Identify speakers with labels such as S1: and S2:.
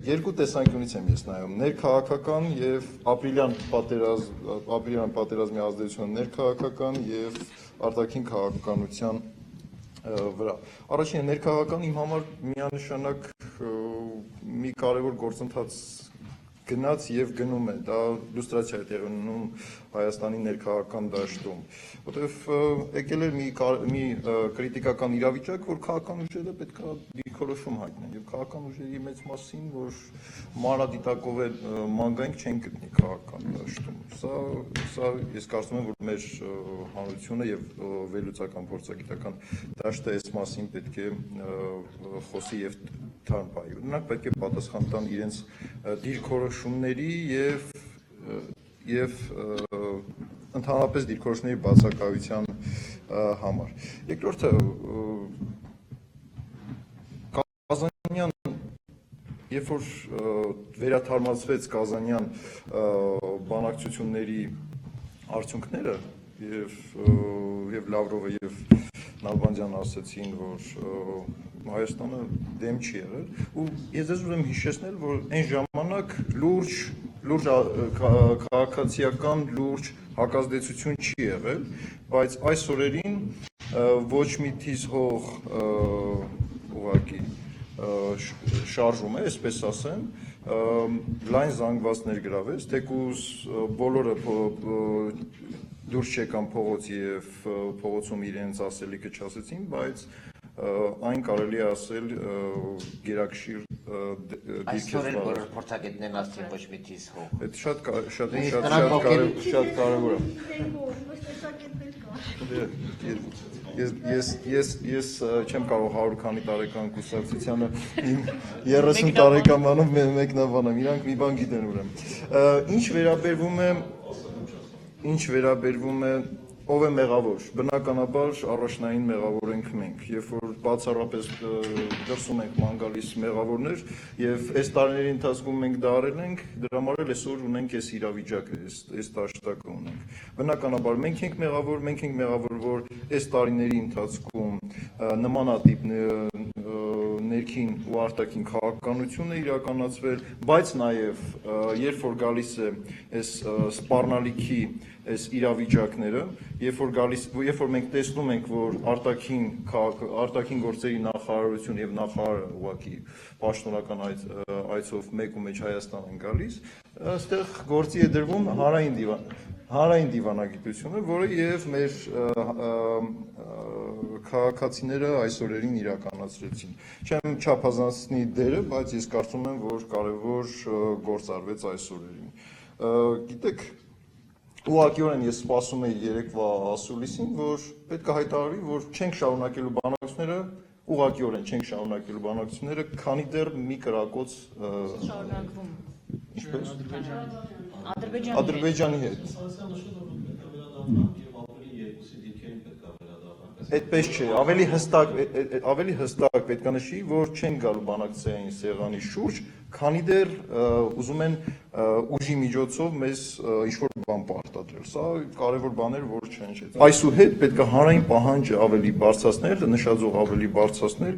S1: երկու տեսանկյունից եմ ես նայում, ներքաղաքական եւ ապրիլյան պատերազմի ազդեցությունը ներքաղաքական եւ արտաքին քաղաքականության վրա։ Առաջինը ներքաղաքական իմ համար միանշանակ մի կարևոր գործընթաց գնաց եւ գնում է, դա լյուստրացիա է տեղի ունենում Հայաստանի ներքաղաքական դաշտում, որտեղ եկել էր մի կրիտիկական իրավիճակ, որ քաղաքական ուժերը պետք է դիրքորոշում հայտնեն եւ քաղաքական ուժերի մեծ մասին, որ մանրադիտակով է մանգայինք չեն գտնի քաղաքական դաշտում։ Սա ես կարծում եմ, որ մեր հանրությունը եւ վերլուծական փորձագիտական դաշտը այս մասին պետք է խոսի եւ թարմբայի։ Նրանք պետք է պատասխան տան իրենց դիրքորոշումների եւ ընդհանրապես դիրքորոշումների բացակայության համար։ Երկրորդը Կազանյան, երբ որ վերաթարմացվեց Կազանյան բանակցությունների արդյունքները եւ Լավրովը եւ Նալբանդյանը ասացին, որ Հայաստանը դեմ չի եղել, ու ես ձեզ ուզում եմ հիշեցնել, որ այն ժամանակ լուրջ քաղաքացիական լուրջ հակազդեցություն չի եղել, բայց այս օրերին ոչ մի թիզ հող ուղղակի շարժում է, այսպես ասեմ, լայն զանգվածներ գրավեց, թեկուզ բոլորը դուրս չեկան փողոց եւ փողոցում իրենց ասելիքը չասեցին, բայց այն կարելի է ասել գերակշիռ
S2: Այսօր էլ բոլոր փորձագետներն ասեցին ոչ մի թիզ հող։
S1: Այդ շատ կարևոր է։ Ես չեմ կարող 100 քանի տարեկան կուսակցությանը իմ 30 տարեկանում մեկնաբանեմ, իրանք մի բան գիտեն ուրեմն։ Ինչ վերաբերվում է ով է մեղավոր, բնականաբար առաջնային մեղավոր ենք մենք, երբ որ բացառապես դրսում ենք ման գալիս մեղավորներ եւ այս տարիների ընթացքում մենք դա արել ենք, դրա համար էլ այսօր ունենք այս իրավիճակը, այս դաշտակը ունենք։ Բնականաբար մենք ենք մեղավոր, որ այս տարիների ընթացքում նմանատիպ ներքին ու արտաքին քաղաքականություն է իրականացվել, բայց նաեւ երբ որ գալիս է այս սպառնալիքի այս իրավիճակները, երբ որ մենք տեսնում ենք, որ արտաքին գործերի նախարարություն եւ նախարարը ուղղակի պաշտոնական այցով մեկու մեջ Հայաստան են գալիս, այստեղ գործի է դրվում հանրային դիվանագիտությունը, որը եւ մեր քաղաքացիները այսօրերին իրականացրեցին։ Չեմ չափազանցնի դերը, բայց ես կարծում եմ, որ կարևոր գործ արվեց այսօրերին։ Գիտեք, ուղղակիորեն ես սպասում եի երեկվա ասուլիսին, որ պետք է հայտարարվի, որ չենք շարունակելու բանակցությունները, ուղղակիորեն չենք շարունակելու բանակցությունները, քանի դեռ մի կրակոց շարունակվում։ Ինչպես? Ադրբեջանի հետ։ Այդպես չէ, ավելի հստակ պետք է նշի, որ չեն գալու բանակցային սեղանի շուրջ, քանի դեռ ուզում են ուժի միջոցով մեզ ինչ-որ բան պարտադրել։ Սա կարևոր բաներ, որ չեն։ Այսուհետ պետք է հանրային պահանջը ավելի բարձրացնել, նշաձող ավելի բարձրացնել